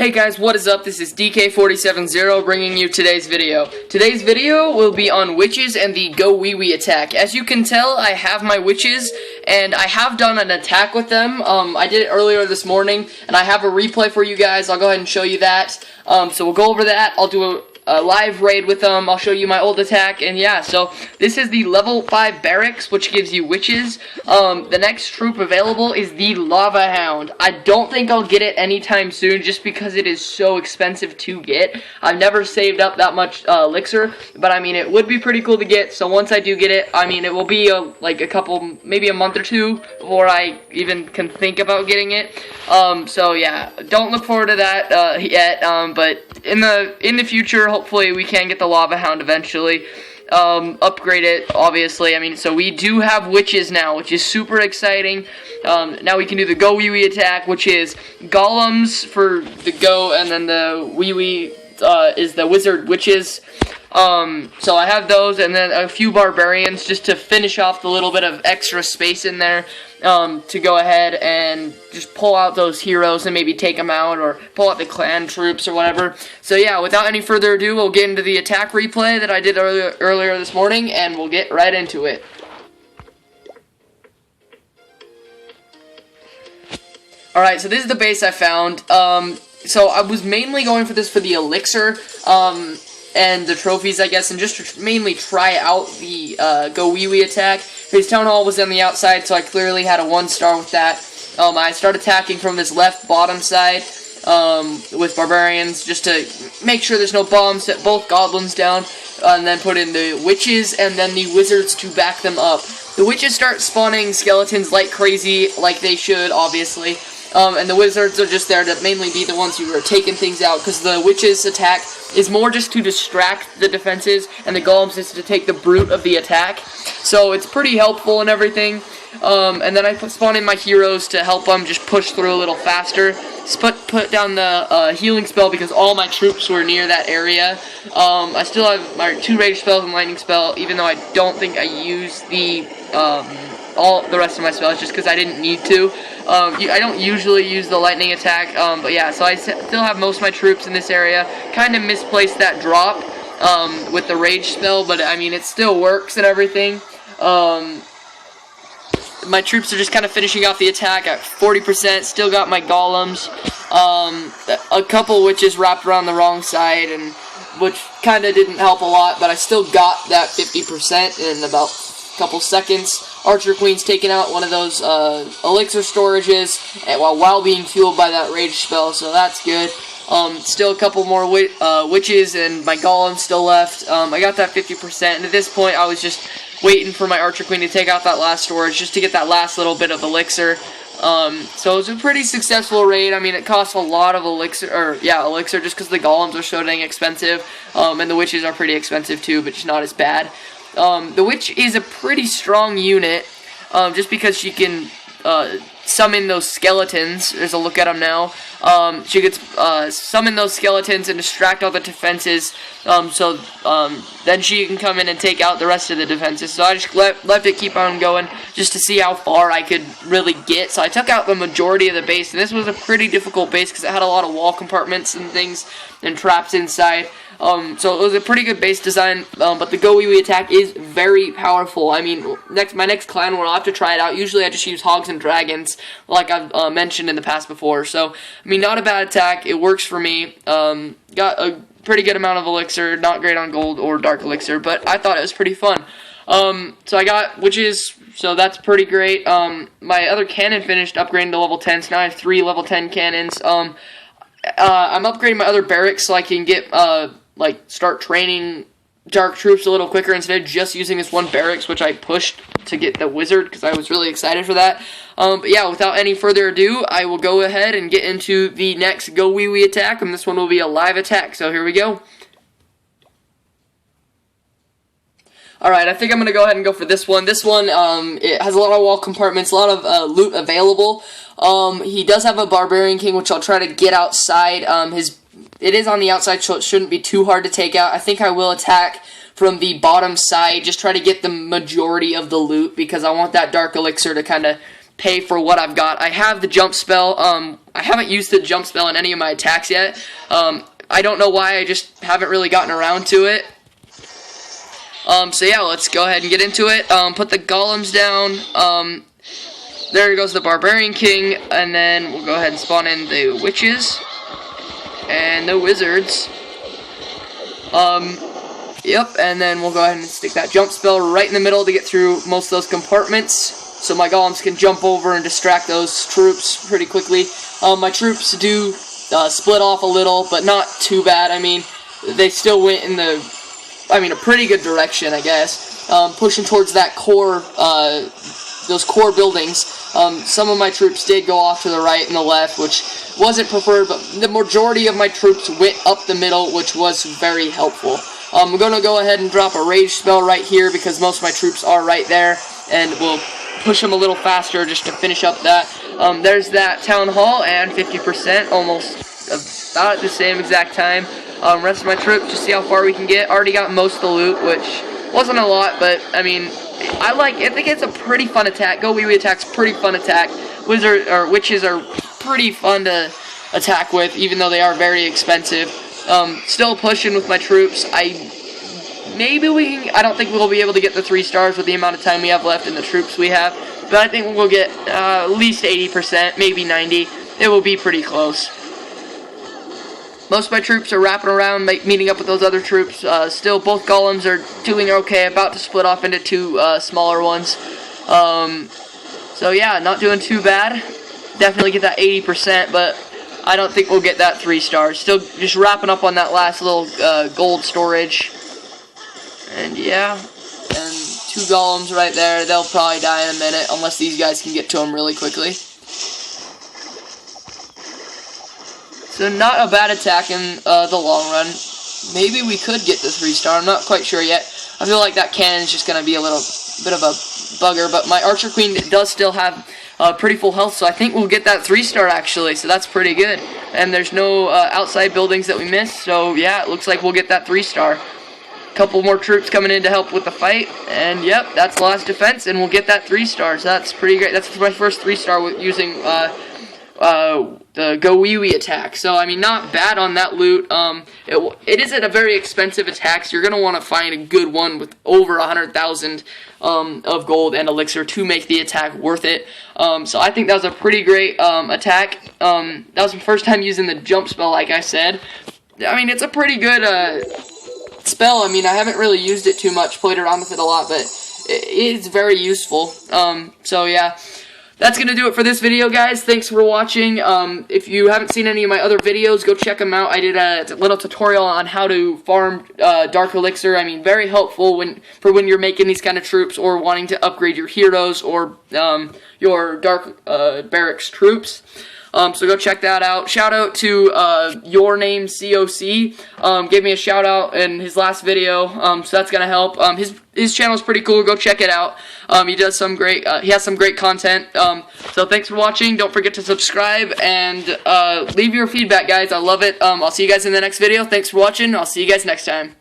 Hey guys, what is up? This is DK470 bringing you today's video. Today's video will be on witches and the Go Wee Wee attack. As you can tell, I have my witches, and I have done an attack with them. I did it earlier this morning, and I have a replay for you guys. I'll go ahead and show you that. So we'll go over that. I'll do a live raid with them. I'll show you my old attack, and yeah, so this is the level 5 barracks, which gives you witches. The next troop available is the Lava Hound. I don't think I'll get it anytime soon, just because it is so expensive to get. I've never saved up that much elixir, but I mean, it would be pretty cool to get, so once I do get it, I mean, it will be like a couple, maybe a month or two before I even can think about getting it. So yeah, don't look forward to that yet, but in the future, hopefully we can get the Lava Hound eventually. Upgrade it, obviously. I mean, so we do have witches now, which is super exciting. Now we can do the Go Wee Wee attack, which is golems for the go, and then the Wee Wee is the wizard witches. So I have those, and then a few barbarians just to finish off the little bit of extra space in there, to go ahead and just pull out those heroes and maybe take them out, or pull out the clan troops or whatever. So yeah, without any further ado, we'll get into the attack replay that I did earlier this morning, and we'll get right into it. Alright, so this is the base I found. So I was mainly going for this for the elixir, and the trophies, I guess, and just to mainly try out the Go Wee Wee attack. His town hall was on the outside, so I clearly had a 1-star with that. I start attacking from this left bottom side with barbarians, just to make sure there's no bombs, set both goblins down, and then put in the witches and then the wizards to back them up. The witches start spawning skeletons like crazy, like they should, obviously. And the wizards are just there to mainly be the ones who are taking things out, because the witches' attack is more just to distract the defenses, and the golems is to take the brute of the attack. So it's pretty helpful and everything. And then I spawn in my heroes to help them just push through a little faster. Just put down the healing spell because all my troops were near that area. I still have my 2 rage spells and lightning spell, even though I don't think I use the all the rest of my spells, just because I didn't need to. I don't usually use the lightning attack, but yeah, so I still have most of my troops in this area. Kind of misplaced that drop with the rage spell, but I mean, it still works and everything. My troops are just kind of finishing off the attack at 40%, still got my golems. A couple witches wrapped around the wrong side, and which kind of didn't help a lot, but I still got that 50% in about couple seconds. Archer Queen's taking out one of those elixir storages while being fueled by that rage spell, so that's good. Still a couple more witches, and my golem still left. I got that 50%, and at this point I was just waiting for my Archer Queen to take out that last storage just to get that last little bit of elixir. So it was a pretty successful raid. I mean, it costs a lot of elixir, just because the golems are so dang expensive, and the witches are pretty expensive too, but just not as bad. The witch is a pretty strong unit, just because she can summon those skeletons. There's a look at them now. She gets summon those skeletons and distract all the defenses, then she can come in and take out the rest of the defenses. So I just left it keep on going, just to see how far I could really get. So I took out the majority of the base, and this was a pretty difficult base because it had a lot of wall compartments and things and traps inside. So it was a pretty good base design, but the Go Wee Wee attack is very powerful. I mean, my next clan war, I'll have to try it out. Usually I just use hogs and dragons, like I've mentioned in the past before. So, I mean, not a bad attack. It works for me. Got a pretty good amount of elixir, not great on gold or dark elixir, but I thought it was pretty fun. So I got witches, so that's pretty great. My other cannon finished upgrading to level 10, so now I have 3 level 10 cannons. I'm upgrading my other barracks so I can get, start training dark troops a little quicker instead of just using this one barracks, which I pushed to get the wizard because I was really excited for that. But yeah, without any further ado, I will go ahead and get into the next Go Wee Wee attack, and this one will be a live attack, so here we go. Alright, I think I'm going to go ahead and go for this one. This one, it has a lot of wall compartments, a lot of loot available. He does have a Barbarian King, which I'll try to get outside. It is on the outside, so it shouldn't be too hard to take out. I think I will attack from the bottom side, just try to get the majority of the loot, because I want that dark elixir to kind of pay for what I've got. I have the jump spell. I haven't used the jump spell in any of my attacks yet. I don't know why, I just haven't really gotten around to it. So yeah, let's go ahead and get into it. Put the golems down. There goes the Barbarian King, and then we'll go ahead and spawn in the witches and the wizards. Yep, and then we'll go ahead and stick that jump spell right in the middle to get through most of those compartments, so my golems can jump over and distract those troops pretty quickly. My troops do split off a little, but not too bad. I mean, they still went in a pretty good direction, I guess. Pushing towards that core, those core buildings. Some of my troops did go off to the right and the left, which wasn't preferred, but the majority of my troops went up the middle, which was very helpful. I'm going to go ahead and drop a rage spell right here because most of my troops are right there, and we'll push them a little faster just to finish up that. There's that town hall, and 50%, almost about at the same exact time. Rest of my troops, just see how far we can get. Already got most of the loot, which wasn't a lot, but I mean, I think it's a pretty fun attack. Go Wee Wee attack's pretty fun attack. Witches are pretty fun to attack with, even though they are very expensive. Still pushing with my troops. I don't think we'll be able to get the 3 stars with the amount of time we have left and the troops we have, but I think we'll get at least 80%, maybe 90%. It will be pretty close. Most of my troops are wrapping around, meeting up with those other troops. Still, both golems are doing okay, about to split off into 2 smaller ones. So yeah, not doing too bad. Definitely get that 80%, but I don't think we'll get that 3 stars. Still just wrapping up on that last little gold storage. And yeah, and 2 golems right there. They'll probably die in a minute, unless these guys can get to them really quickly. So not a bad attack in the long run. Maybe we could get the 3 star. I'm not quite sure yet. I feel like that cannon is just going to be a little bit of a bugger. But my Archer Queen does still have pretty full health. So I think we'll get that 3 star actually. So that's pretty good. And there's no outside buildings that we missed. So yeah, it looks like we'll get that 3 star. Couple more troops coming in to help with the fight. And yep, that's the last defense. And we'll get that 3 stars. So that's pretty great. That's my first 3 star with using the Go Wee Wee attack. So, I mean, not bad on that loot. It isn't a very expensive attack, so you're going to want to find a good one with over 100,000 of gold and elixir to make the attack worth it. So I think that was a pretty great attack. That was my first time using the jump spell, like I said. I mean, it's a pretty good spell. I mean, I haven't really used it too much, played around with it a lot, but it is very useful. So, yeah. That's going to do it for this video, guys. Thanks for watching. If you haven't seen any of my other videos, go check them out. I did a little tutorial on how to farm Dark Elixir. I mean, very helpful for when you're making these kind of troops or wanting to upgrade your heroes or your Dark Barracks troops. So go check that out. Shout out to Your Name COC. Gave me a shout out in his last video, so that's gonna help. His channel is pretty cool. Go check it out. He does some great. He has some great content. So thanks for watching. Don't forget to subscribe and leave your feedback, guys. I love it. I'll see you guys in the next video. Thanks for watching. I'll see you guys next time.